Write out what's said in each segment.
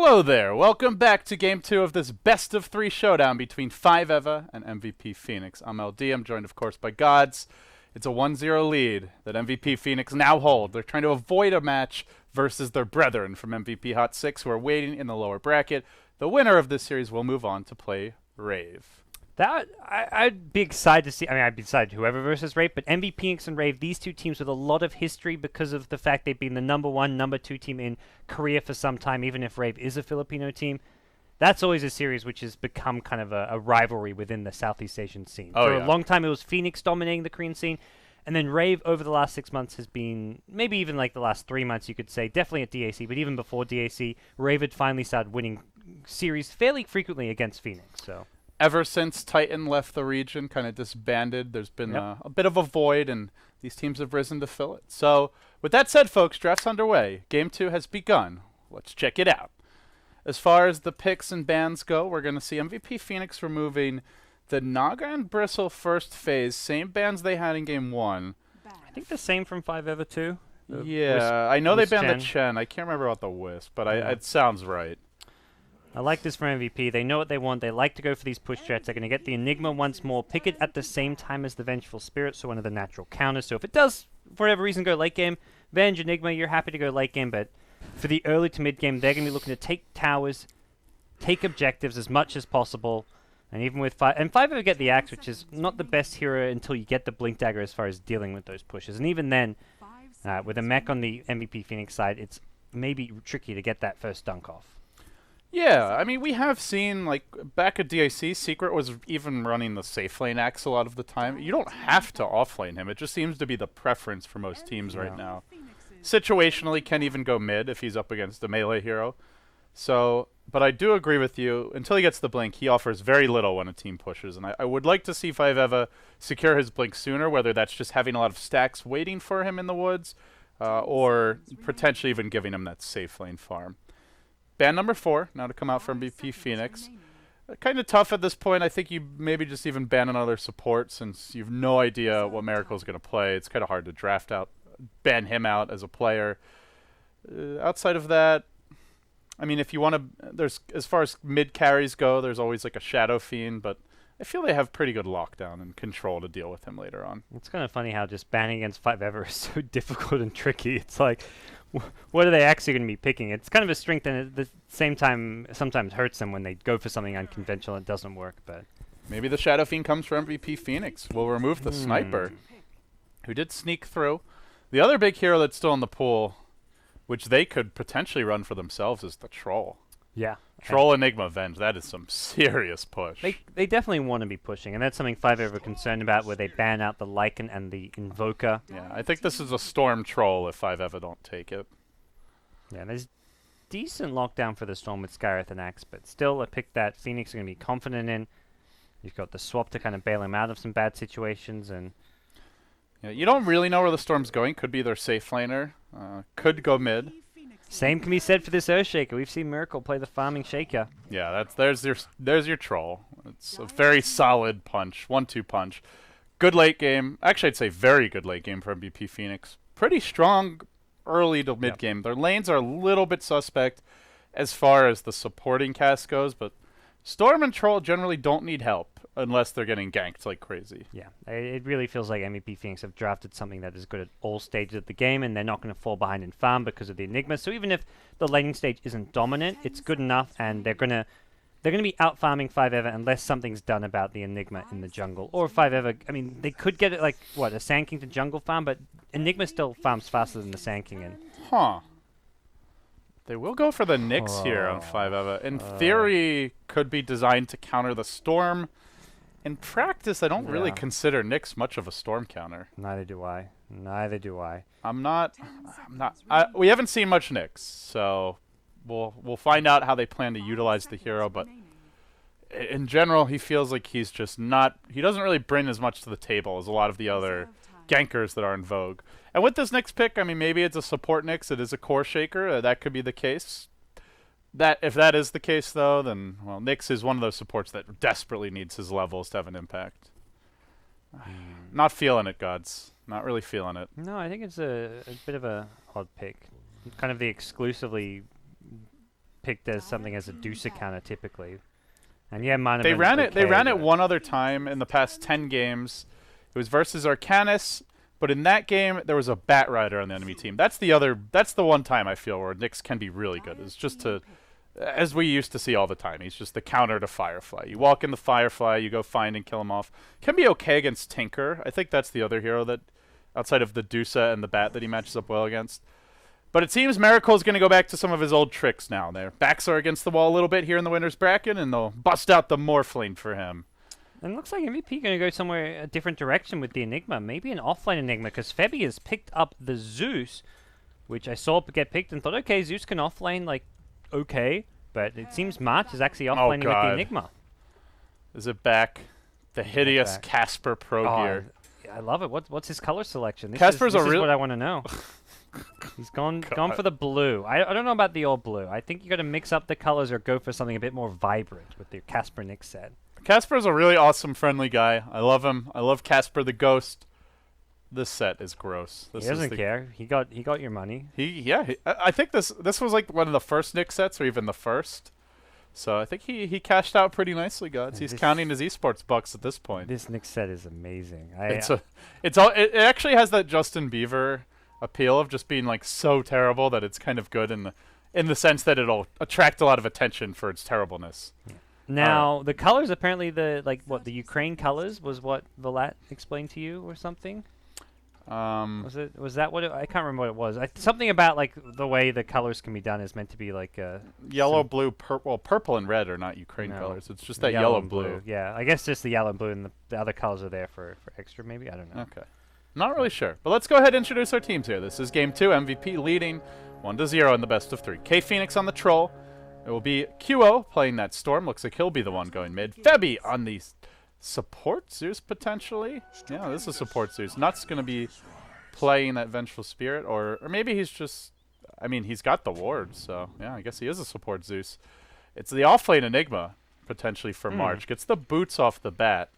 Hello there, welcome back to Game 2 of this best of 3 showdown between 5EVA and MVP Phoenix. I'm LD, I'm joined of course by GoDz. It's a 1-0 lead that MVP Phoenix now hold. They're trying to avoid a match versus their brethren from MVP Hot 6 who are waiting in the lower bracket. The winner of this series will move on to play Rave. I'd be excited to see. I'd be excited whoever versus Rave, but MVP Phoenix and Rave, these two teams with a lot of history because of the fact they've been the number 1, number 2 team in Korea for some time, even if Rave is a Filipino team. That's always a series which has become kind of a rivalry within the Southeast Asian scene. For a long time, it was Phoenix dominating the Korean scene, and then Rave over the last 6 months has been, maybe even like the last 3 months, you could say, definitely at DAC, but even before DAC, Rave had finally started winning series fairly frequently against Phoenix. So. Ever since Titan left the region, kind of disbanded, there's been a bit of a void, and these teams have risen to fill it. So, with that said, folks, draft's underway. Game 2 has begun. Let's check it out. As far as the picks and bans go, we're going to see MVP Phoenix removing the Naga and Bristle first phase, same bans they had in Game 1. I think the same from 5EVA too. Yeah, I know they banned the Chen. I can't remember about the Wisp, but it sounds right. I like this for MVP. They know what they want. They like to go for these push threats. They're going to get the Enigma once more. Pick it at the same time as the Vengeful Spirit, so one of the natural counters. So if it does, for whatever reason, go late game, Venge, Enigma, you're happy to go late game. But for the early to mid game, they're going to be looking to take towers, take objectives as much as possible. And even with 5EVA get the Axe, which is not the best hero until you get the Blink Dagger as far as dealing with those pushes. And even then, with a mech on the MVP Phoenix side, it's maybe tricky to get that first dunk off. Yeah, I mean, we have seen, like, back at DAC, Secret was even running the safe lane axe a lot of the time. You don't have to offlane him. It just seems to be the preference for most teams right now. Situationally, can even go mid if he's up against a melee hero. So, but I do agree with you. Until he gets the blink, he offers very little when a team pushes. And I would like to see 5EVA secure his blink sooner, whether that's just having a lot of stacks waiting for him in the woods, or potentially even giving him that safe lane farm. Ban number 4, now to come out from MVP Phoenix. Kind of tough at this point. I think you maybe just even ban another support since you have no idea what Miracle's going to play. It's kind of hard to draft out, ban him out as a player. Outside of that, I mean, if you want to, there's, as far as mid carries go, there's always like a Shadow Fiend, but I feel they have pretty good lockdown and control to deal with him later on. It's kind of funny how just banning against 5EVA is so difficult and tricky. It's like, what are they actually going to be picking? It's kind of a strength, and at the same time, sometimes hurts them when they go for something unconventional and it doesn't work. But maybe the Shadow Fiend comes for MVP Phoenix. We'll remove the Sniper, who did sneak through. The other big hero that's still in the pool, which they could potentially run for themselves, is the Troll. Yeah. Troll Enigma Venge, that is some serious push. They definitely want to be pushing, and that's something 5EVA are concerned about, where they ban out the Lycan and the Invoker. Yeah, I think this is a Storm Troll if 5EVA don't take it. Yeah, there's decent lockdown for the Storm with Skyreth and Axe, but still a pick that Phoenix are going to be confident in. You've got the swap to kind of bail him out of some bad situations, and yeah, you don't really know where the Storm's going. Could be their safe laner. Could go mid. Same can be said for this Earthshaker. We've seen Miracle play the farming Shaker. Yeah, there's your Troll. It's a very solid punch, 1-2 punch. Good late game. Actually, I'd say very good late game for MVP Phoenix. Pretty strong early to mid game. Their lanes are a little bit suspect as far as the supporting cast goes, but Storm and Troll generally don't need help unless they're getting ganked like crazy. Yeah, it really feels like MVP Phoenix have drafted something that is good at all stages of the game, and they're not going to fall behind in farm because of the Enigma. So even if the laning stage isn't dominant, it's good enough, and they're going to be out farming 5EVA unless something's done about the Enigma in the jungle. Or 5EVA, I mean, they could get it like, what, a Sand King to jungle farm, but Enigma still farms faster than the Sand King. And huh. They will go for the Nyx here on 5EVA. In theory, could be designed to counter the Storm. In practice, I don't really consider Nyx much of a Storm counter. Neither do I. I'm not. We haven't seen much Nyx, so we'll find out how they plan to utilize the hero. But in general, he feels like he's just not. He doesn't really bring as much to the table as a lot of the other gankers that are in vogue. And with this next pick, I mean, maybe it's a support Nyx. It is a core shaker. That could be the case. If that is the case, though, then, well, Nyx is one of those supports that desperately needs his levels to have an impact. Not feeling it, GoDz. Not really feeling it. No, I think it's a bit of a odd pick. Kind of the exclusively picked as something as a deucer counter typically. And yeah, Mana They Burns ran it. okay, They ran it but- one other time in the past 10 games. It was versus Arcanus, but in that game there was a Bat Rider on the enemy team. That's the one time I feel where Nyx can be really good. It's just to, as we used to see all the time. He's just the counter to Firefly. You walk in the Firefly, you go find and kill him off. Can be okay against Tinker. I think that's the other hero that, outside of the Dusa and the Bat, that he matches up well against. But it seems Miracle's going to go back to some of his old tricks now. Their backs are against the wall a little bit here in the winner's bracket, and they'll bust out the Morphling for him. And it looks like MVP going to go somewhere a different direction with the Enigma. Maybe an offlane Enigma, because Febby has picked up the Zeus, which I saw get picked and thought, okay, Zeus can offlane, like, okay. But it seems March is actually offlaning with the Enigma. Is it back? The hideous Casper Pro Gear. I love it. What's his color selection? Casper's this is what I want to know. He's gone for the blue. I don't know about the all blue. I think you got to mix up the colors or go for something a bit more vibrant with the Casper Nyx set. Casper's a really awesome, friendly guy. I love him. I love Casper the Ghost. This set is gross. He doesn't care. He got your money. I think this was like one of the first Nyx sets, or even the first. So I think he cashed out pretty nicely, GoDz. He's counting his esports bucks at this point. This Nyx set is amazing. It actually has that Justin Bieber appeal of just being like so terrible that it's kind of good in the sense that it'll attract a lot of attention for its terribleness. Yeah. Now the colors, apparently the Ukraine colors was what Vlad explained to you or something. Was that what I can't remember what it was. Something about like the way the colors can be done is meant to be like yellow, blue, purple. Purple and red are not Ukraine colors. It's just that yellow, blue. Yeah, I guess just the yellow and blue, and the other colors are there for extra. Maybe I don't know. Okay, not really sure. But let's go ahead and introduce our teams here. This is game 2. MVP leading 1-0 in the best of 3. K Phoenix on the Troll. It will be QO playing that Storm. Looks like he'll be the one going mid. Febby on the support Zeus, potentially. Yeah, this is support Zeus. Nut's going to be playing that Vengeful Spirit, or maybe he's just... I mean, he's got the ward, so yeah, I guess he is a support Zeus. It's the offlane Enigma, potentially, for March. Gets the boots off the bat.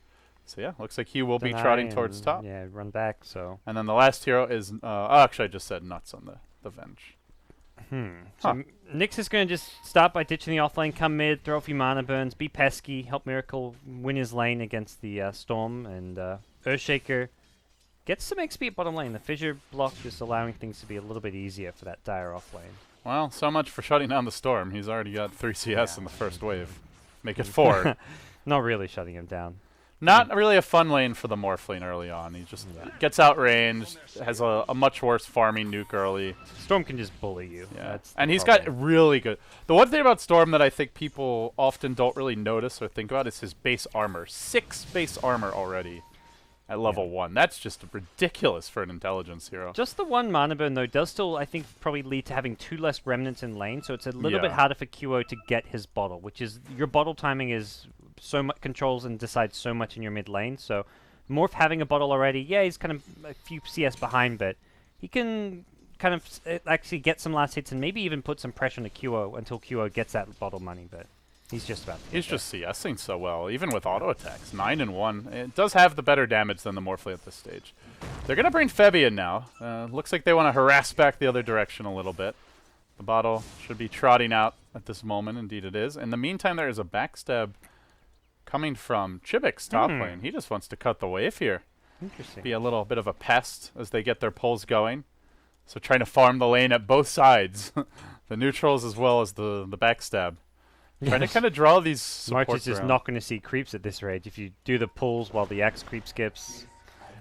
So yeah, looks like he will be trotting towards top. Yeah, run back, so... And then the last hero is... actually, I just said Nuts on the Venge. So Nyx is going to just start by ditching the offlane, come mid, throw a few mana burns, be pesky, help Miracle win his lane against the Storm, and Earthshaker gets some XP at bottom lane. The Fissure block just allowing things to be a little bit easier for that dire offlane. Well, so much for shutting down the Storm. He's already got 3 CS in the first wave. Make it 4. Not really shutting him down. Not really a fun lane for the Morphling early on. He just gets outranged, has a much worse farming nuke early. Storm can just bully you. Yeah. And he's got really good... The one thing about Storm that I think people often don't really notice or think about is his base armor. 6 base armor already at level 1. That's just ridiculous for an intelligence hero. Just the one mana burn, though, does still, I think, probably lead to having 2 less remnants in lane, so it's a little bit harder for QO to get his bottle, which is... Your bottle timing is... so much controls and decides so much in your mid lane. So Morph having a bottle already, yeah, he's kind of a few CS behind, but he can kind of actually get some last hits and maybe even put some pressure on the QO until QO gets that bottle money, but he's just about to He's just CSing so well, even with auto attacks. 9 and 1. It does have the better damage than the Morphling at this stage. They're going to bring Febby in now. Looks like they want to harass back the other direction a little bit. The bottle should be trotting out at this moment. Indeed it is. In the meantime, there is a backstab coming from Chibik's top lane. He just wants to cut the wave here. Interesting. Be a little bit of a pest as they get their pulls going. So trying to farm the lane at both sides. The neutrals as well as the backstab. Trying to kind of draw these supports March is just not going to see creeps at this rate. If you do the pulls while the Axe creep skips...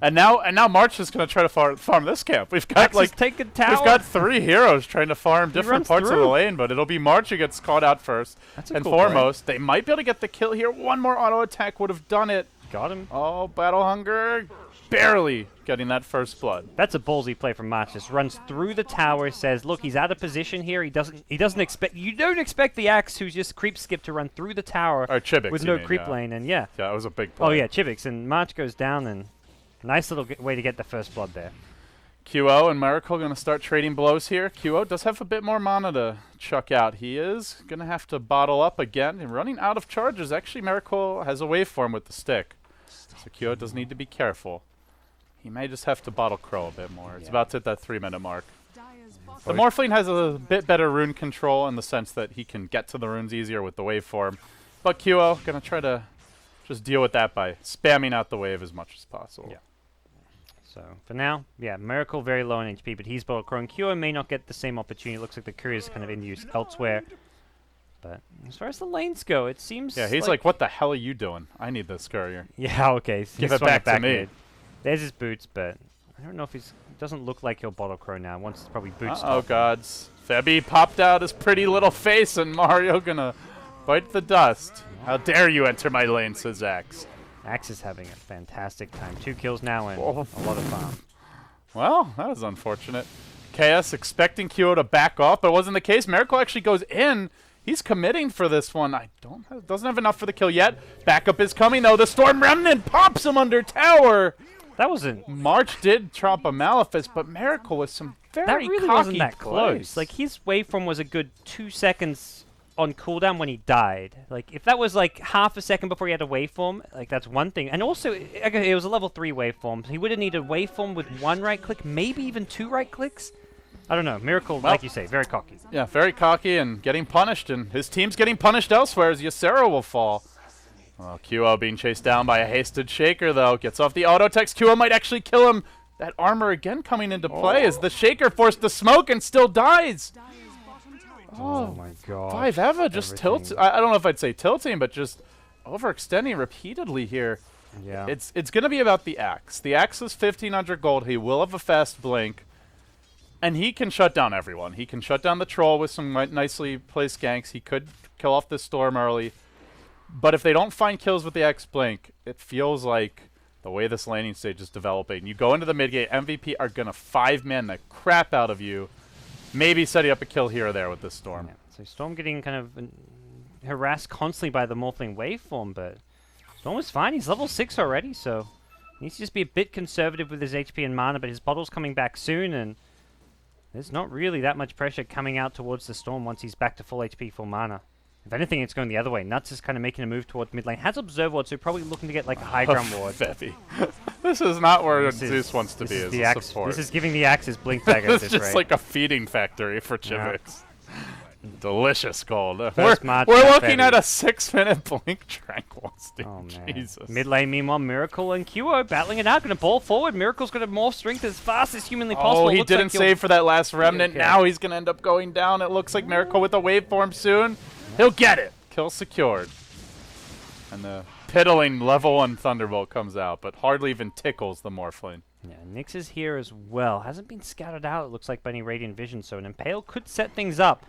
And now March is going to try to farm this camp. We've got taking tower. We've got 3 heroes trying to farm different parts of the lane, but it'll be March who gets caught out first and cool foremost. They might be able to get the kill here. One more auto attack would have done it. Got him. Oh, Battle Hunger barely getting that first blood. That's a ballsy play from March. Just runs through the tower, says, "Look, he's out of position here. He doesn't expect. You don't expect the Axe who's just creep skip to run through the tower or Chibix, with no creep lane." And yeah, it was a big play. Oh yeah, Chibix, and March goes down and. Nice little way to get the first blood there. QO and Miracle going to start trading blows here. QO does have a bit more mana to chuck out. He is going to have to bottle up again. And running out of charges. Actually, Miracle has a waveform with the stick. So QO does need to be careful. He may just have to bottle Crow a bit more. It's about to hit that 3-minute mark. The Morphling has a bit better rune control in the sense that he can get to the runes easier with the waveform. But QO gonna try to just deal with that by spamming out the wave as much as possible. Yeah. So for now, yeah, Miracle very low on HP, but he's Bottle Crow. QO may not get the same opportunity. It looks like the courier's kind of in use elsewhere. But as far as the lanes go, it seems Yeah, he's like, what the hell are you doing? I need this courier. Yeah, okay. So Give it back to me. mid. There's his boots, but I don't know if he's... doesn't look like he'll Bottle Crow now. Once it's probably boots. Oh, gods. Febby popped out his pretty little face, and Mario gonna bite the dust. How dare you enter my lane, says Axe. Axe is having a fantastic time. 2 kills now and a lot of farm. Well, that was unfortunate. KS expecting QO to back off, but it wasn't the case. Miracle actually goes in. He's committing for this one. Doesn't have enough for the kill yet. Backup is coming, though. The Storm Remnant pops him under tower. That wasn't... March did trump a Malefice, but Miracle with some very That really cocky wasn't that plays. close. Like, his waveform was a good 2 seconds on cooldown when he died. Like, if that was like half a second before he had a waveform, like, that's one thing. And also, it was a level 3 waveform. He would have needed a waveform with 1 right click, maybe even 2 right clicks. I don't know. Miracle, well, like you say, very cocky. Yeah, very cocky and getting punished, and his team's getting punished elsewhere as Ysera will fall. Well, QO being chased down by a hasted Shaker, though. Gets off the auto text. QO might actually kill him. That armor again coming into play as the Shaker forced to smoke and still dies. Oh my god. 5 Eva just tilts. I don't know if I'd say tilting, but just overextending repeatedly here. Yeah. It's going to be about the Axe. The Axe is 1,500 gold. He will have a fast blink. And he can shut down everyone. He can shut down the Troll with some nicely placed ganks. He could kill off the Storm early. But if they don't find kills with the X blink, it feels like the way this laning stage is developing. You go into the mid gate, MVP are going to 5-man the crap out of you. Maybe setting up a kill here or there with this Storm. Yeah. So Storm getting kind of harassed constantly by the Morphling waveform, but Storm is fine. He's level 6 already, so he needs to just be a bit conservative with his HP and mana, but his bottle's coming back soon, and there's not really that much pressure coming out towards the Storm once he's back to full HP, full mana. If anything, it's going the other way. Nuts is kind of making a move towards mid lane. Has Observe Ward, so probably looking to get like a high ground ward. Febby. This is not where Zeus wants to be as a support. This is giving the Axes blink dagger at This this is just rate. like a feeding factory for Chivix. Delicious gold. First We're match looking Febby. at a 6-minute blink tranquil stage. Oh, man. Jesus. Mid lane, meanwhile, Miracle and QO battling it out. Going to ball forward. Miracle's going to more strength as fast as humanly possible. Oh, he Looks didn't like he'll- save for that last remnant. Okay. Now he's going to end up going down. It looks like Miracle with a waveform soon. He'll get it. Kill secured. And the piddling level 1 Thunderbolt comes out, but hardly even tickles the Morphling. Yeah, Nyx is here as well. Hasn't been scouted out, it looks like, by any Radiant Vision, so an Impale could set things up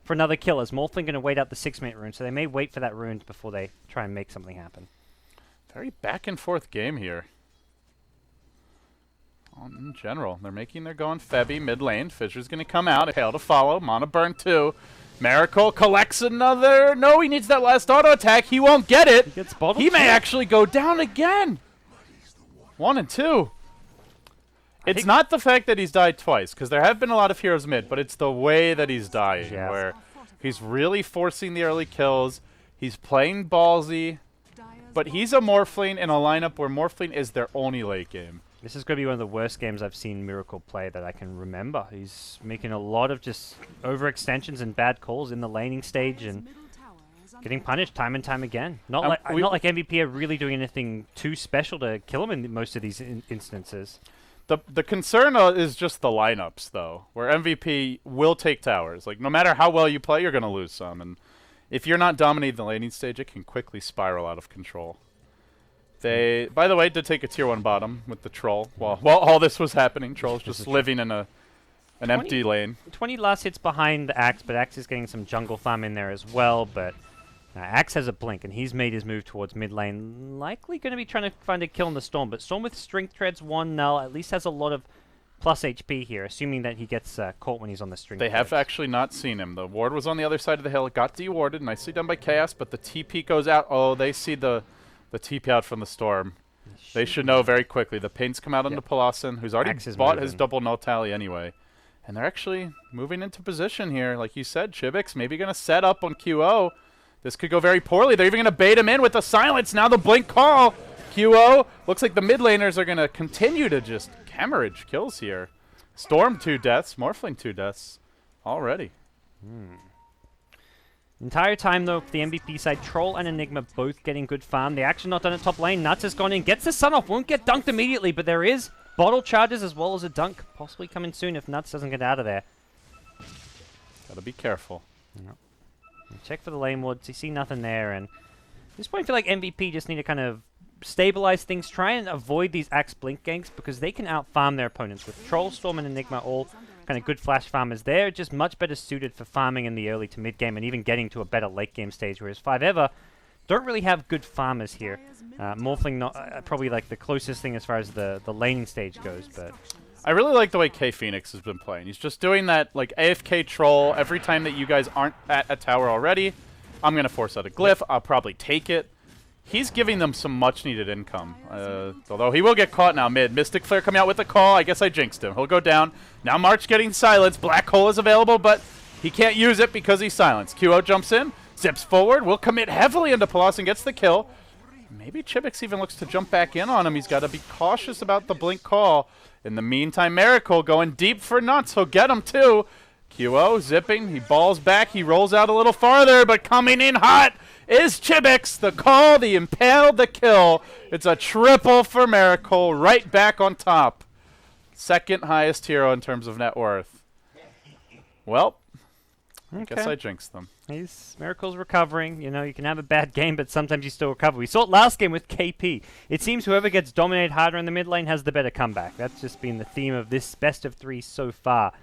for another kill, as Morphling going to wait out the 6-minute rune, so they may wait for that rune before they try and make something happen. Very back and forth game here. In general, they're making their go on Febby mid lane. Fisher's going to come out. Impale to follow. Mana burn 2. Miracle collects another. No, he needs that last auto attack. He won't get it. He gets bottled He may too. actually go down again. 1 and 2. It's not the fact that he's died twice, because there have been a lot of heroes mid, but it's the way that he's dying, Yeah. where he's really forcing the early kills. He's playing ballsy, but he's a Morphling in a lineup where Morphling is their only late game. This is going to be one of the worst games I've seen Miracle play that I can remember. He's making a lot of just overextensions and bad calls in the laning stage and getting punished time and time again. Not like MVP are really doing anything too special to kill him in most of these instances. The concern is just the lineups, though, where MVP will take towers. Like, no matter how well you play, you're going to lose some. And if you're not dominating the laning stage, it can quickly spiral out of control. They, by the way, did take a tier 1 bottom with the Troll. While all this was happening, Troll's just living in an empty lane. 20 last hits behind the Axe, but Axe is getting some jungle farm in there as well. But Axe has a blink, and he's made his move towards mid lane. Likely going to be trying to find a kill in the Storm, but Storm with Strength Treads 1 null at least has a lot of plus HP here, assuming that he gets caught when he's on the Strength They have Treads. actually not seen him. The ward was on the other side of the hill. It got dewarded. Nicely done by Chaos, but the TP goes out. Oh, they see the TP out from the Storm. They should know very quickly. The pings come out onto Palasin, who's already Axe is bought his moving. double null tally anyway. And they're actually moving into position here. Like you said, Chibix maybe going to set up on QO. This could go very poorly. They're even going to bait him in with the silence. Now the blink call. QO. Looks like the mid laners are going to continue to just hemorrhage kills here. Storm 2 deaths, Morphling 2 deaths already. Entire time, though, for the MVP side, Troll and Enigma both getting good farm. The action not done at top lane. Nuts has gone in, gets the sun off, won't get dunked immediately, but there is bottle charges as well as a dunk possibly coming soon if Nuts doesn't get out of there. Gotta be careful. Yep. Check for the lane wards. You see nothing there, and at this point, I feel like MVP just need to kind of stabilize things, try and avoid these Axe Blink ganks because they can out-farm their opponents. With Troll, Storm, and Enigma all kind of good flash farmers, they're just much better suited for farming in the early to mid-game and even getting to a better late-game stage, whereas 5EVER don't really have good farmers here. Morphling not probably like the closest thing as far as the laning stage goes, but... I really like the way K Phoenix has been playing. He's just doing that like AFK troll every time that you guys aren't at a tower already. I'm going to force out a glyph. I'll probably take it. He's giving them some much-needed income. Although he will get caught now mid. Mystic Flare coming out with the call. I guess I jinxed him. He'll go down. Now March getting silenced. Black Hole is available, but he can't use it because he's silenced. QO jumps in, zips forward, will commit heavily into Palas and gets the kill. Maybe Chibix even looks to jump back in on him. He's got to be cautious about the blink call. In the meantime, Miracle going deep for Nuts. He'll get him too. QO zipping. He balls back. He rolls out a little farther, but coming in hot is Chibix. The call, the impale, the kill. It's a triple for Miracle. Right back on top. Second highest hero in terms of net worth. Well, I guess I jinxed them. Miracle's recovering. You know, you can have a bad game, but sometimes you still recover. We saw it last game with KP. It seems whoever gets dominated harder in the mid lane has the better comeback. That's just been the theme of this best of 3 so far.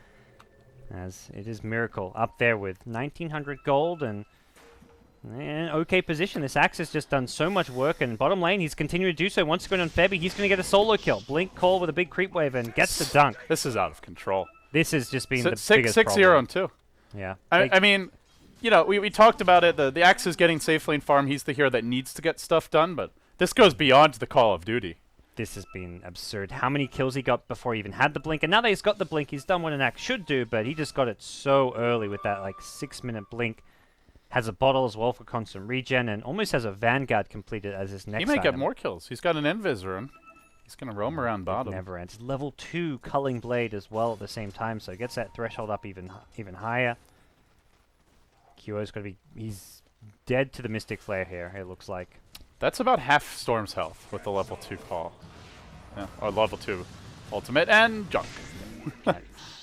As it is Miracle up there with 1900 gold and okay position. This Axe has just done so much work, and bottom lane he's continuing to do so. Once going on Febby, he's going to get a solo kill. Blink call with a big creep wave and gets the dunk. This is out of control. This has just been the biggest 6-0 and 2. Yeah. I mean, you know, we talked about it. The Axe is getting safe lane farm. He's the hero that needs to get stuff done, but this goes beyond the Call of Duty. This has been absurd. How many kills he got before he even had the blink, and now that he's got the blink, he's done what an Axe should do, but he just got it so early with that like 6-minute blink. Has a bottle as well for constant regen, and almost has a Vanguard completed as his next He might item. get more kills. He's got an Invis rune. He's going to roam around bottom. It never ends. Level 2 Culling Blade as well at the same time, so it gets that threshold up even higher. QO's got to be... He's dead to the Mystic Flare here, it looks like. That's about half Storm's health with the level 2 call. Yeah, or level 2 ultimate and junk.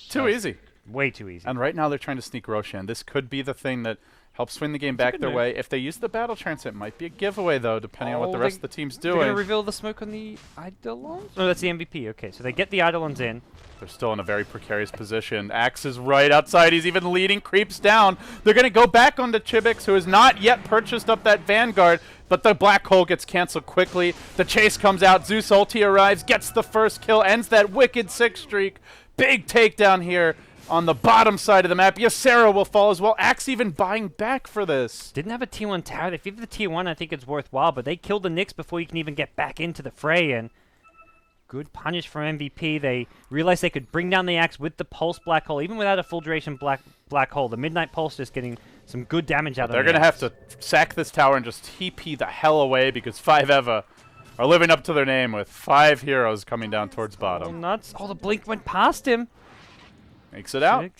Too easy. Way too easy. And right now they're trying to sneak Roshan. This could be the thing that helps swing the game back their way. If they use the battle trance, it might be a giveaway, though, depending on what the rest of the team's doing. They're going to reveal the smoke on the Eidolons? No, that's the MVP. Okay, so they get the Eidolons in. They're still in a very precarious position. Axe is right outside. He's even leading creeps down. They're going to go back onto Chibix, who has not yet purchased up that Vanguard, but the black hole gets canceled quickly. The chase comes out. Zeus ulti arrives, gets the first kill, ends that wicked 6 streak. Big takedown here on the bottom side of the map. Ysera will fall as well. Axe even buying back for this. Didn't have a tier 1 tower. If you have the tier 1, I think it's worthwhile, but they killed the Nyx before you can even get back into the fray, and good punish from MVP. They realized they could bring down the Axe with the Pulse Black Hole, even without a full duration black Hole. The Midnight Pulse just getting some good damage out of it. They're going to have to sack this tower and just TP the hell away because 5EVA are living up to their name with 5 heroes coming down towards bottom. Oh, nuts. Oh, the blink went past him. Makes it out.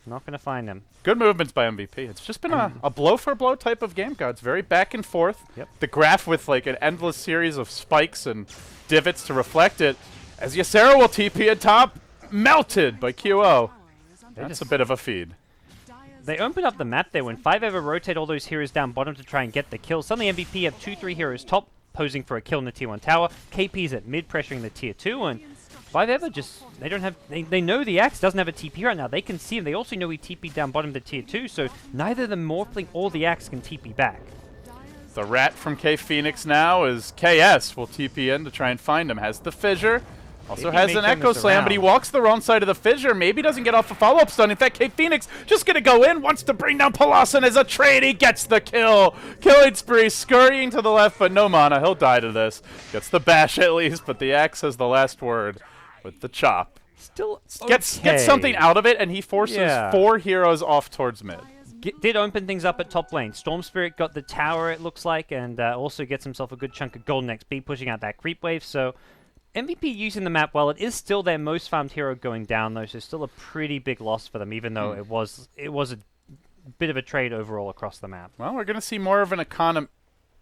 Not going to find him. Good movements by MVP. It's just been a blow-for-blow type of game, God. It's very back and forth. Yep. The graph with like an endless series of spikes and divots to reflect it. As Ysera will TP at top, melted by QO. That's a bit of a feed. They opened up the map there when 5EVER rotate all those heroes down bottom to try and get the kill. Suddenly MVP have 2-3 heroes top, posing for a kill in the tier 1 tower. KP's at mid, pressuring the tier 2, and 5EVER just, they don't have, they know the Axe doesn't have a TP right now. They can see him. They also know he TP'd down bottom to tier 2, so neither the Morphling or the Axe can TP back. The rat from K Phoenix now is KS will TP in to try and find him. Has the fissure. Also has an Echo Slam, but he walks the wrong side of the fissure. Maybe doesn't get off a follow-up stun. In fact, K Phoenix just going to go in, wants to bring down Palasan as a trade. He gets the kill. Killing spree, scurrying to the left, but no mana. He'll die to this. Gets the bash at least, but the Axe has the last word with the chop. Still Gets something out of it, and he forces 4 heroes off towards mid. Did open things up at top lane. Storm Spirit got the tower, it looks like, and also gets himself a good chunk of golden XP, pushing out that creep wave, so MVP using the map well. It is still their most farmed hero going down, though, so still a pretty big loss for them, even though it was a bit of a trade overall across the map. Well, we're going to see more of an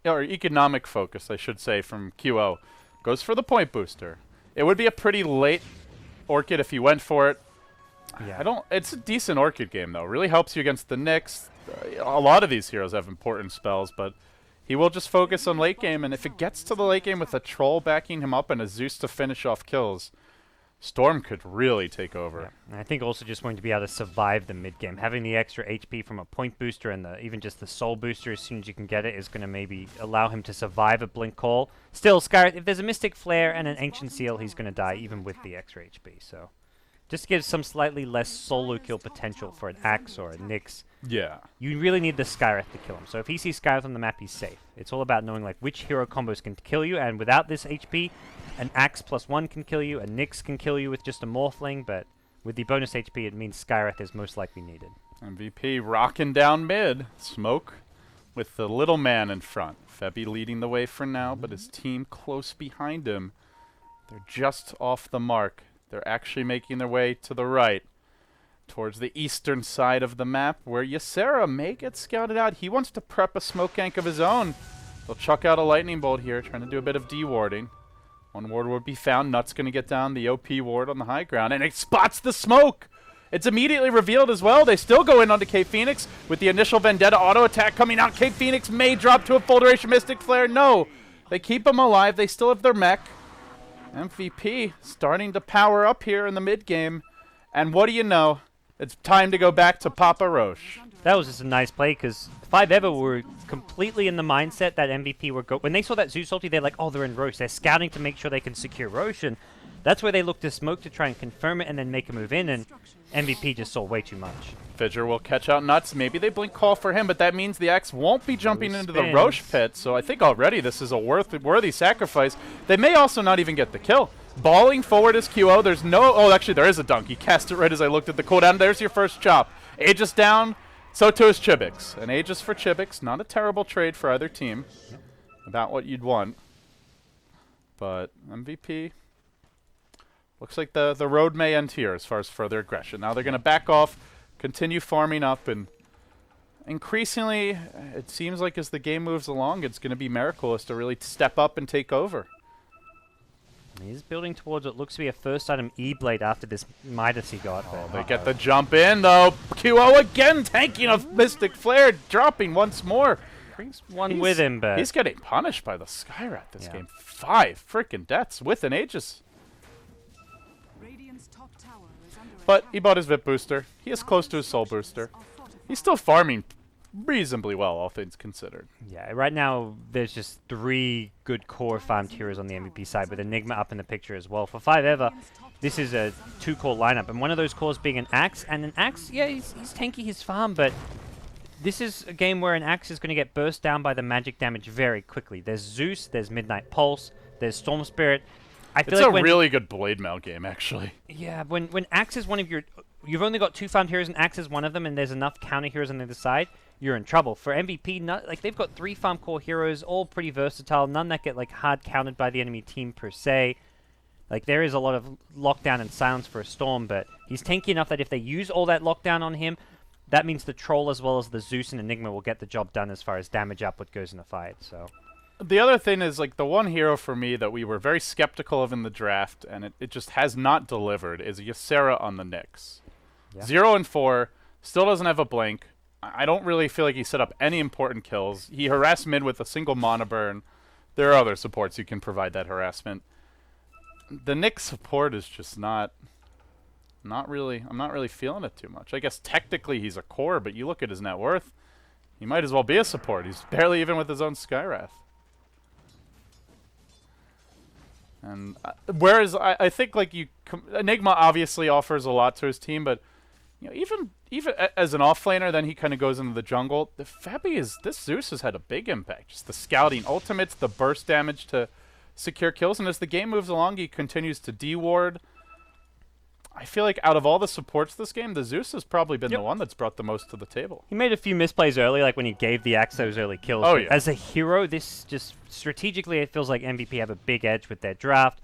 economic focus, I should say, from QO. Goes for the point booster. It would be a pretty late Orchid if he went for it. Yeah. It's a decent Orchid game, though. Really helps you against the Nyx. A lot of these heroes have important spells, but he will just focus on late game, and if it gets to the late game with a Troll backing him up and a Zeus to finish off kills, Storm could really take over. Yeah. And I think also just going to be able to survive the mid game. Having the extra HP from a point booster and even just the soul booster as soon as you can get it is going to maybe allow him to survive a blink call. Still, Skyrath, if there's a Mystic Flare and an Ancient Seal, he's going to die even with the extra HP. So just gives some slightly less solo kill potential for an Axe or a Nyx. Yeah. You really need the Skyrath to kill him. So if he sees Skyrath on the map, he's safe. It's all about knowing like which hero combos can kill you, and without this HP, an Axe +1 can kill you, a Nyx can kill you with just a Morphling, but with the bonus HP, it means Skyrath is most likely needed. MVP rocking down mid. Smoke with the little man in front. Febby leading the way for now, but his team close behind him. They're just off the mark. They're actually making their way to the right, towards the eastern side of the map, where Ysera may get scouted out. He wants to prep a smoke gank of his own. They'll chuck out a lightning bolt here, trying to do a bit of de-warding. One ward would be found. Nut's going to get down the OP ward on the high ground, and it spots the smoke! It's immediately revealed as well. They still go in onto Cape Phoenix with the initial Vendetta auto attack coming out. Cape Phoenix may drop to a full duration Mystic Flare. No! They keep him alive. They still have their mech. MVP starting to power up here in the mid game. And what do you know? It's time to go back to Papa Roche. That was just a nice play, because 5EVER were completely in the mindset that MVP were when they saw that Zeus ulti, they're like, oh, they're in Roche. They're scouting to make sure they can secure Roche, and that's where they looked to smoke to try and confirm it and then make a move in, and MVP just saw way too much. Fidger will catch out Nuts. Maybe they blink call for him, but that means the Axe won't be jumping into the Roche pit, so I think already this is a worthy sacrifice. They may also not even get the kill. Balling forward is QO. There's no... Oh, actually, there is a dunk. He cast it right as I looked at the cooldown. There's your first chop. Aegis down. So too is Chibix. An Aegis for Chibix. Not a terrible trade for either team. About what you'd want. But MVP... Looks like the road may end here as far as further aggression. Now they're going to back off, continue farming up, and increasingly, it seems like as the game moves along, it's going to be Miraculous to really step up and take over. He's building towards what looks to be a first item E-Blade after this Midas he got. Oh, they get the jump in, though. QO again tanking a Mystic Flare, dropping once more. Brings one with him, but... He's getting punished by the Skyrath this game. 5 freaking deaths with an Aegis. But he bought his VIP booster. He is close to his soul booster. He's still farming reasonably well, all things considered. Yeah, right now there's just 3 good core farmed heroes on the MVP side, with Enigma up in the picture as well. For 5EVER, this is a 2-core lineup, and one of those cores being an Axe. And an Axe, yeah, he's tanky his farm, but this is a game where an Axe is going to get burst down by the magic damage very quickly. There's Zeus, there's Midnight Pulse, there's Storm Spirit. It's like a really good blade mail game, actually. Yeah, when Axe is one of your... You've only got 2 farmed heroes and Axe is one of them, and there's enough counter heroes on the other side, you're in trouble. For MVP, they've got 3 farm core heroes, all pretty versatile, none that get like hard countered by the enemy team per se. Like, there is a lot of lockdown and silence for a Storm, but he's tanky enough that if they use all that lockdown on him, that means the Troll as well as the Zeus and Enigma will get the job done as far as damage output goes in a fight, so... The other thing is, like, the one hero for me that we were very skeptical of in the draft, and it just has not delivered, is Ysera on the Nyx. Yeah. 0 and 4, still doesn't have a blink. I don't really feel like he set up any important kills. He harassed mid with a single mana burn. There are other supports you can provide that harassment. The Nyx support is just not really... I'm not really feeling it too much. I guess technically he's a core, but you look at his net worth, he might as well be a support. He's barely even with his own Skyrath. And whereas I think like Enigma obviously offers a lot to his team, but you know, even as an offlaner, then he kind of goes into the jungle. The this Zeus has had a big impact. Just the scouting ultimates, the burst damage to secure kills, and as the game moves along, he continues to de-ward. I feel like out of all the supports this game, the Zeus has probably been Yep. the one that's brought the most to the table. He made a few misplays early, like when he gave the Axe those early kills. Oh, but yeah. as a hero, this just strategically, it feels like MVP have a big edge with their draft,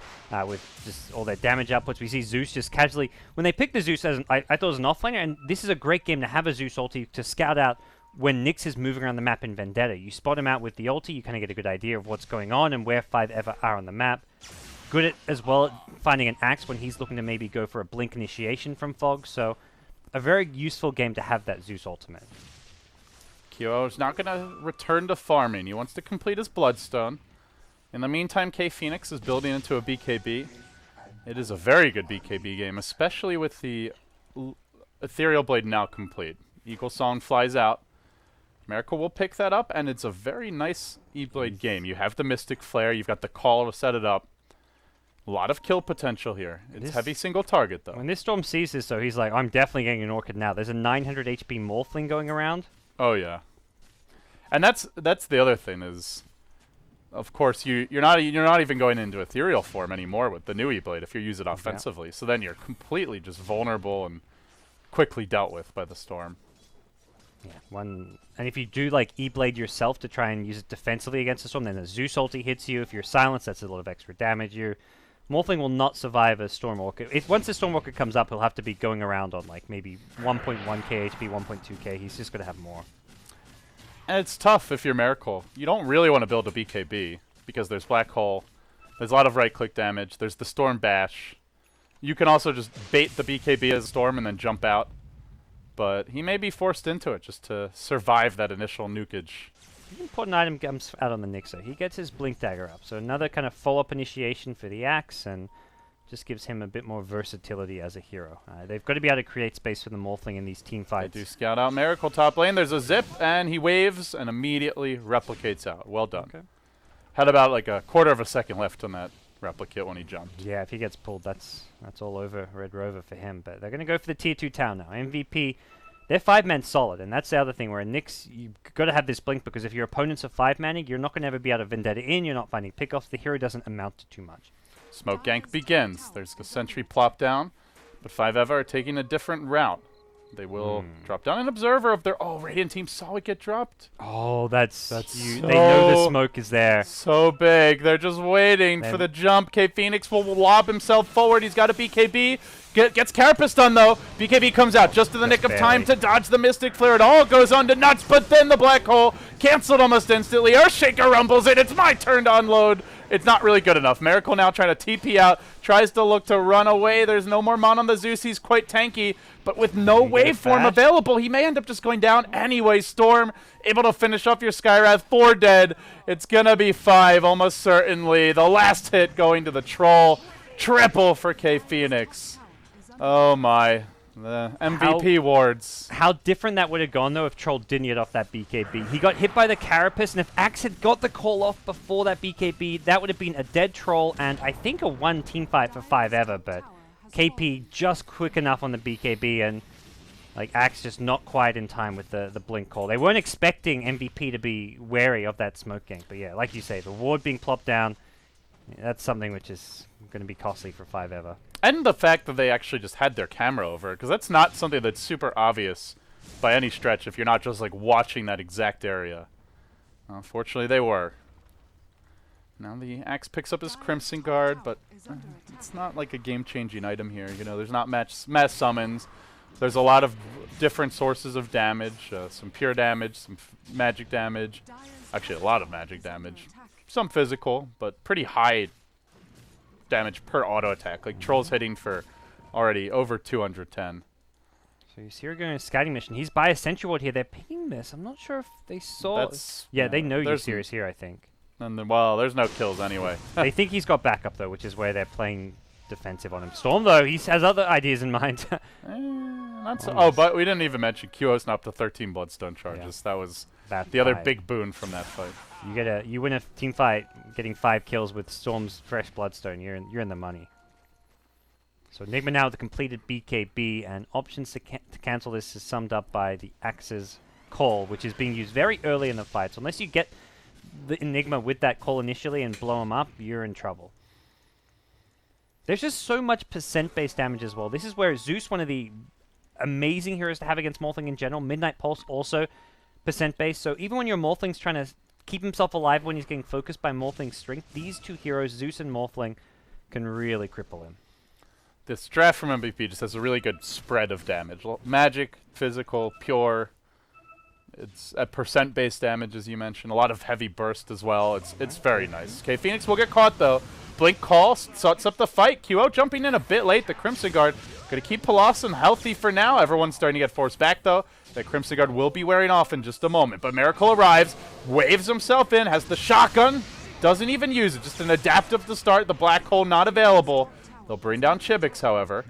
with just all their damage outputs. We see Zeus just casually, when they picked the Zeus as I thought it was an offlaner, and this is a great game to have a Zeus ulti to scout out when Nyx is moving around the map in Vendetta. You spot him out with the ulti, you kind of get a good idea of what's going on and where 5-ever are on the map. Good at, as well at finding an Axe when he's looking to maybe go for a Blink initiation from Fog, so a very useful game to have that Zeus ultimate. Kyo's not going to return to farming. He wants to complete his Bloodstone. In the meantime, K-Phoenix is building into a BKB. It is a very good BKB game, especially with the Ethereal Blade now complete. Eagle Song flies out. Miracle will pick that up, and it's a very nice E-Blade game. You have the Mystic Flare, you've got the call to set it up. A lot of kill potential here. It's heavy single target, though. When this Storm sees this, though, he's like, I'm definitely getting an Orchid now. There's a 900 HP Morphling going around. Oh, yeah. And that's the other thing is, of course, you're not even going into ethereal form anymore with the new E-Blade if you use it offensively. Yeah. So then you're completely just vulnerable and quickly dealt with by the Storm. Yeah, and if you do like E-Blade yourself to try and use it defensively against the Storm, then the Zeus ulti hits you. If you're silenced, that's a lot of extra damage. Your Morphling will not survive a Storm Orchid. Once the Storm Orchid comes up, he'll have to be going around on like maybe 1.1k HP, 1.2k. He's just going to have more. And it's tough if you're Miracle. You don't really want to build a BKB because there's Black Hole, there's a lot of right-click damage, there's the Storm Bash. You can also just bait the BKB as a Storm and then jump out. But he may be forced into it just to survive that initial nukage. An important item comes out on the Nixer. He gets his Blink Dagger up, so another kind of follow-up initiation for the Axe, and just gives him a bit more versatility as a hero. They've got to be able to create space for the Morphling in these team fights. They do scout out Miracle top lane. There's a zip, and he waves and immediately replicates out. Well done. Okay. Had about like a quarter of a second left on that replicate when he jumped. Yeah, if he gets pulled, that's all over Red Rover for him. But they're going to go for the tier 2 town now. MVP, they're 5-man solid, and that's the other thing where Nyx, you've got to have this blink because if your opponent's a 5-manning, you're not going to ever be able to Vendetta in, you're not finding pickoffs, the hero doesn't amount to too much. Smoke gank begins. There's the sentry plop down, but 5-ever are taking a different route. They will drop down an observer of their... Oh, Radiant team saw it get dropped. Oh, that's you. So they know the smoke is there. So big. They're just waiting for the jump. K-Phoenix will lob himself forward. He's got a BKB. Gets Carapace done, though. BKB comes out just in the nick of time to dodge the Mystic Flare. It all goes on to nuts, but then the Black Hole canceled almost instantly. Earthshaker rumbles in. It's my turn to unload. It's not really good enough. Miracle now trying to TP out. Tries to look to run away. There's no more mon on the Zeus. He's quite tanky. But with no waveform available, he may end up just going down anyway. Storm able to finish off your Skywrath. 4 dead. It's going to be 5 almost certainly. The last hit going to the Troll. Triple for K-Phoenix. Oh my. The MVP wards. How different that would have gone, though, if Troll didn't get off that BKB. He got hit by the Carapace, and if Axe had got the call off before that BKB, that would have been a dead Troll, and I think a 1 team fight for 5-ever, but KP just quick enough on the BKB, and like Axe just not quite in time with the blink call. They weren't expecting MVP to be wary of that smoke gank, but yeah, like you say, the ward being plopped down, that's something which is going to be costly for 5-ever. And the fact that they actually just had their camera over, because that's not something that's super obvious by any stretch if you're not just like watching that exact area. Unfortunately, they were. Now the Axe picks up his Crimson Guard, but it's not like a game-changing item here. You know, there's not mass summons. There's a lot of different sources of damage, some pure damage, some magic damage. Actually, a lot of magic damage. Some physical, but pretty high damage per auto attack. Like Troll's hitting for already over 210. So you see her going a scouting mission. He's by a Sentry Ward here. They're picking this. I'm not sure if they saw... Yeah, they know you're serious here, I think. And then, well, there's no kills anyway. They think he's got backup, though, which is where they're playing defensive on him. Storm, though, he has other ideas in mind. But we didn't even mention QO's up to 13 Bloodstone charges. Yeah. That was the other big boon from that fight. You win a team fight getting 5 kills with Storm's fresh Bloodstone. You're in the money. So Enigma now with the completed BKB, and options to cancel this is summed up by the Axe's call, which is being used very early in the fight. So unless you get the Enigma with that call initially and blow him up, you're in trouble. There's just so much percent-based damage as well. This is where Zeus, one of the amazing heroes to have against Morphling in general. Midnight Pulse also percent-based. So even when your Morphling's trying to keep himself alive when he's getting focused by Morphling's strength, these two heroes, Zeus and Morphling, can really cripple him. This draft from MVP just has a really good spread of damage. Magic, physical, pure. It's a percent-based damage, as you mentioned. A lot of heavy burst as well. It's very nice. Okay, Phoenix will get caught, though. Blink call sets up the fight. QO jumping in a bit late. The Crimson Guard going to keep Colossus healthy for now. Everyone's starting to get forced back, though. The Crimson Guard will be wearing off in just a moment. But Miracle arrives, waves himself in, has the shotgun. Doesn't even use it. Just an adaptive to start. The Black Hole not available. They'll bring down Chibix, however.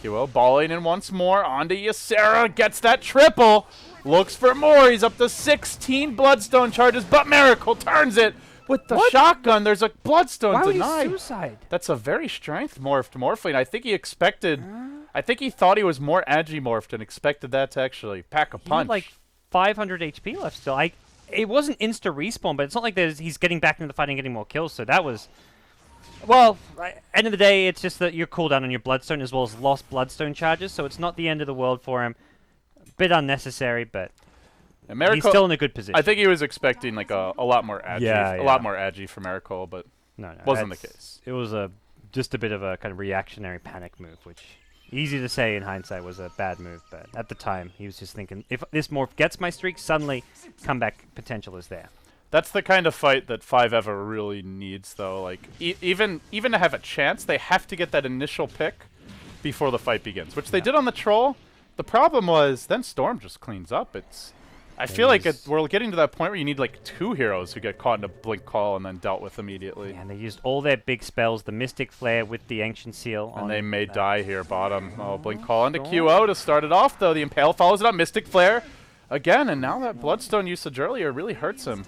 QO balling in once more. Onto Ysera. Gets that triple. Looks for more. He's up to 16 Bloodstone charges. But Miracle turns it with the shotgun. There's a Bloodstone Why would denied. he suicide? That's a very strength morphed Morphling. I think he expected... I think he thought he was more agi-morphed and expected that to actually pack a He punch. had like 500 HP left still. It wasn't insta respawn, but it's not like he's getting back into the fight and getting more kills. So that was... Well, end of the day, it's just that your cooldown on your Bloodstone as well as lost Bloodstone charges, so it's not the end of the world for him. Bit unnecessary, but he's still in a good position. I think he was expecting like a lot more agi, a lot more agi from Miracle, but no, wasn't the case. It was just a bit of a kind of reactionary panic move, which easy to say in hindsight was a bad move, but at the time he was just thinking, if this morph gets my streak, suddenly comeback potential is there. That's the kind of fight that 5EVA really needs, though. Like, even to have a chance, they have to get that initial pick before the fight begins, which they did on the Troll. The problem was, then Storm just cleans up. I feel like we're getting to that point where you need, like, 2 heroes who get caught in a Blink Call and then dealt with immediately. Yeah, and they used all their big spells, the Mystic Flare with the Ancient Seal. And they may die here, bottom. Oh, Blink Call into QO to start it off, though. The Impale follows it up, Mystic Flare again, and now that Bloodstone usage earlier really hurts him.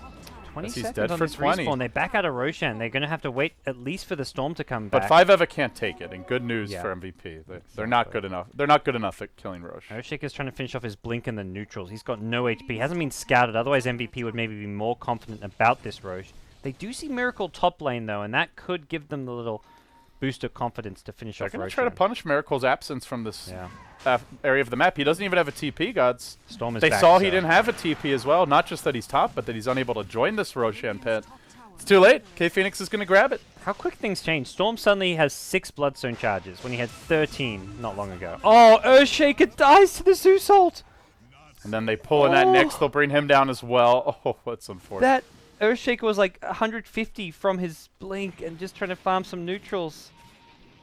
20 he's seconds dead on for this 20. respawn. They back out of Roshan. They're going to have to wait at least for the Storm to come But back. 5EVA can't take it, and good news for MVP. They're not good enough. They're not good enough at killing Roche. Earthshaker's trying to finish off his Blink in the neutrals. He's got no HP. He hasn't been scouted. Otherwise, MVP would maybe be more confident about this Roche. They do see Miracle top lane, though, and that could give them the little boost of confidence to finish off They're going Roshan. to try to punish Miracle's absence from this area of the map. He doesn't even have a TP, GoDz. Storm is They back, saw so he didn't have a TP as well. Not just that he's top, but that he's unable to join this Roshan pit. It's too late. K-Phoenix is going to grab it. How quick things change. Storm suddenly has 6 Bloodstone charges when he had 13 not long ago. Oh, Earthshaker dies to the Zeus ult! And then they pull in that Nyx. They'll bring him down as well. Oh, that's unfortunate. That Earthshaker was like 150 from his Blink and just trying to farm some neutrals.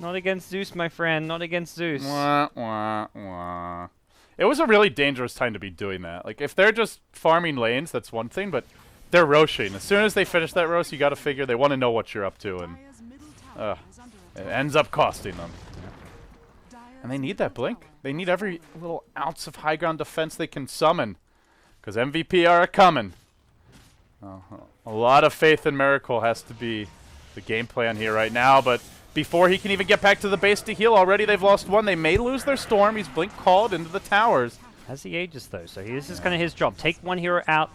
Not against Zeus, my friend. Not against Zeus. Wah, wah, wah. It was a really dangerous time to be doing that. Like, if they're just farming lanes, that's one thing, but they're Roshing. As soon as they finish that Rosh, you got to figure they want to know what you're up to, and it ends up costing them. And they need that Blink. They need every little ounce of high ground defense they can summon, because MVP are a-coming. A lot of faith in Miracle has to be the game plan here right now, but before he can even get back to the base to heal, already they've lost one. They may lose their Storm. He's Blink called into the towers. Has the Aegis, though, so this is kind of his job. Take one hero out.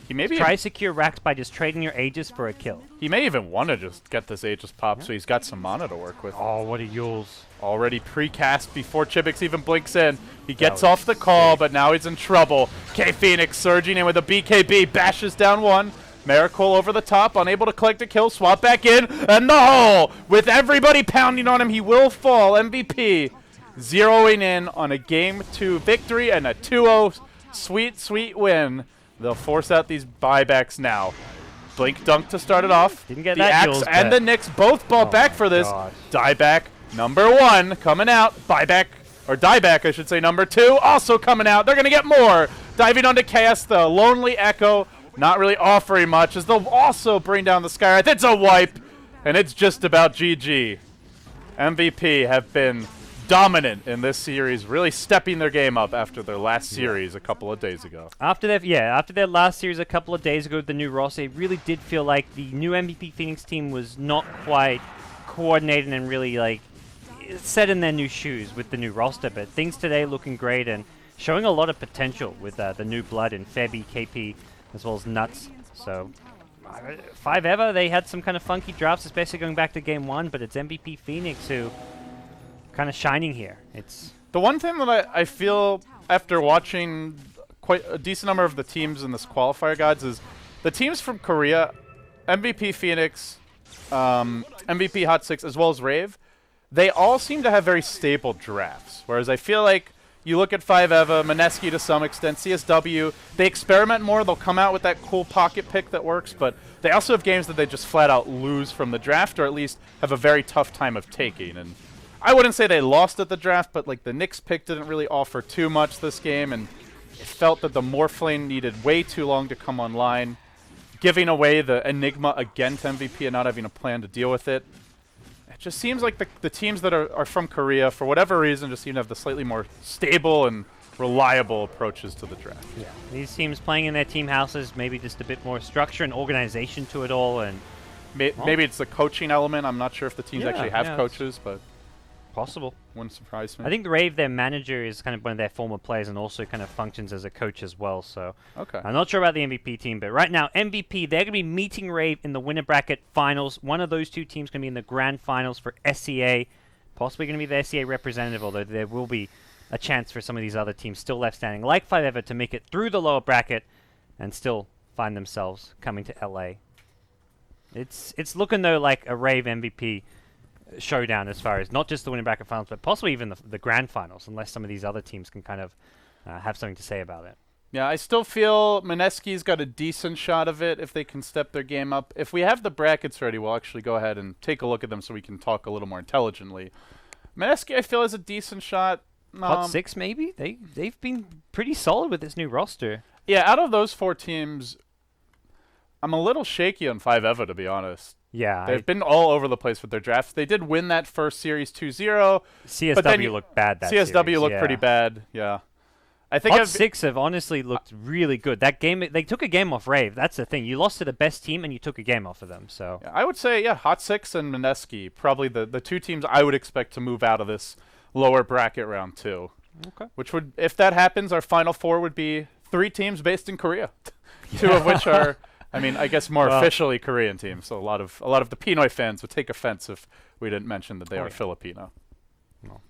He maybe try to secure racks by just trading your Aegis for a kill. He may even want to just get this Aegis pop so he's got some mana to work with. Oh, what a Yules. Already pre-cast before Chibix even blinks in. He gets off the call, but now he's in trouble. K-Phoenix surging in with a BKB, bashes down one. Miracle over the top, unable to collect a kill, swap back in, and the hole! With everybody pounding on him, he will fall. MVP zeroing in on a Game 2 victory and a 2-0 sweet, sweet win. They'll force out these buybacks now. Blink dunk to start it off. Didn't get the that Axe Yules and the Nyx both ball back for this. God. Dieback number 1 coming out. Buyback, or dieback I should say, number 2 also coming out. They're going to get more. Diving onto Chaos, the Lonely Echo. Not really offering much, as they'll also bring down the Skywrath. It's a wipe, and it's just about GG. MVP have been dominant in this series, really stepping their game up after their last series a couple of days ago. After their last series a couple of days ago with the new roster, it really did feel like the new MVP Phoenix team was not quite coordinated and really like set in their new shoes with the new roster. But things today looking great and showing a lot of potential with the new blood in Febby, KP, as well as Nuts. So Five Ever, they had some kind of funky drafts, especially going back to game 1, but it's MVP Phoenix who kind of shining here. It's the one thing that I feel after watching quite a decent number of the teams in this qualifier, GoDz, is the teams from Korea, MVP Phoenix, MVP Hot 6, as well as Rave, they all seem to have very stable drafts. Whereas I feel like you look at 5EVA, Mineski to some extent, CSW, they experiment more. They'll come out with that cool pocket pick that works, but they also have games that they just flat out lose from the draft, or at least have a very tough time of taking. And I wouldn't say they lost at the draft, but like the Knicks pick didn't really offer too much this game, and it felt that the Morphlane needed way too long to come online, giving away the Enigma again to MVP and not having a plan to deal with it. It just seems like the teams that are from Korea, for whatever reason, just seem to have the slightly more stable and reliable approaches to the draft. Yeah, these teams playing in their team houses, maybe just a bit more structure and organization to it all, and maybe it's the coaching element. I'm not sure if the teams actually have coaches, but possible. Wouldn't surprise me. I think Rave, their manager, is kind of one of their former players and also kind of functions as a coach as well. So I'm not sure about the MVP team, but right now, MVP, they're going to be meeting Rave in the winner bracket finals. One of those two teams going to be in the grand finals for SEA, possibly going to be the SEA representative, although there will be a chance for some of these other teams still left standing, like 5EVA, to make it through the lower bracket and still find themselves coming to LA. It's looking, though, like a Rave MVP showdown as far as not just the winning bracket finals, but possibly even the grand finals, unless some of these other teams can kind of have something to say about it. Yeah, I still feel Mineski's got a decent shot of it if they can step their game up. If we have the brackets ready, we'll actually go ahead and take a look at them so we can talk a little more intelligently. Mineski, I feel, has a decent shot. Hot 6, maybe? They've been pretty solid with this new roster. Yeah, out of those 4 teams, I'm a little shaky on 5EVA, to be honest. Yeah. They've been all over the place with their drafts. They did win that first series 2-0. CSW looked bad that CSW series, looked pretty bad, yeah. I think Hot 6 have honestly looked really good. That game, they took a game off Rave. That's the thing. You lost to the best team and you took a game off of them. So yeah, I would say, yeah, Hot 6 and Mineski, probably the 2 teams I would expect to move out of this lower bracket round 2. Okay. Which would, if that happens, our final 4 would be 3 teams based in Korea. 2 of which are, I mean, I guess more officially Korean teams. So a lot of the Pinoy fans would take offense if we didn't mention that they are Filipino. No.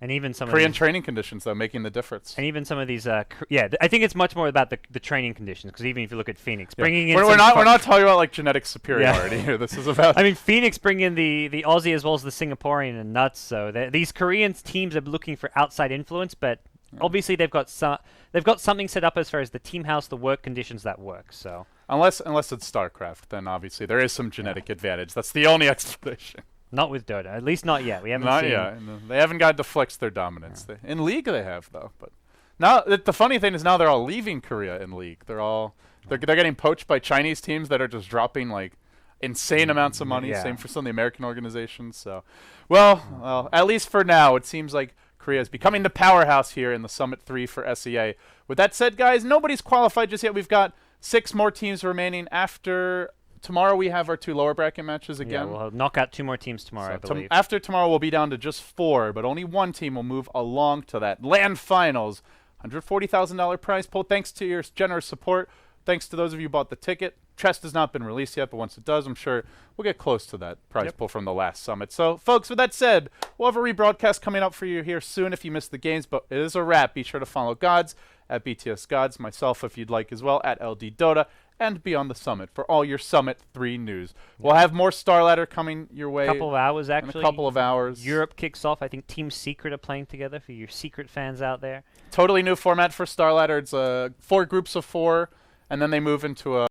And even some Korean of these training conditions, though, making the difference. And even some of these, I think it's much more about the training conditions. Because even if you look at Phoenix, bringing in we're not talking about like genetic superiority here. This is about. I mean, Phoenix bringing in the Aussie as well as the Singaporean and nuts. So these Korean teams are looking for outside influence, but obviously they've got something set up as far as the team house, the work conditions that work. So unless it's StarCraft, then obviously there is some genetic advantage. That's the only explanation. Not with Dota, at least not yet. We haven't not seen. Yet. No, they haven't gotten to flex their dominance. In League, they have though. But now the funny thing is now they're all leaving Korea in League. They're getting poached by Chinese teams that are just dropping like insane amounts of money. Same for some of the American organizations. So, well, at least for now, it seems like Korea is becoming the powerhouse here in the Summit 3 for SEA. With that said, guys, nobody's qualified just yet. We've got 6 more teams remaining after. Tomorrow we have our 2 lower bracket matches again. Yeah, we'll knock out 2 more teams tomorrow, I believe. After tomorrow, we'll be down to just 4, but only 1 team will move along to that LAN Finals. $140,000 prize pool. Thanks to your generous support. Thanks to those of you who bought the ticket. Chest has not been released yet, but once it does, I'm sure we'll get close to that prize pool from the last summit. So, folks, with that said, we'll have a rebroadcast coming up for you here soon if you missed the games, but it is a wrap. Be sure to follow GoDz at BTS GoDz, myself if you'd like as well, at LD Dota, and Beyond the Summit for all your Summit 3 news. We'll have more Star Ladder coming your way. A couple of hours, actually. In a couple of hours. Europe kicks off. I think Team Secret are playing together for your Secret fans out there. Totally new format for Star Ladder. It's 4 groups of 4, and then they move into a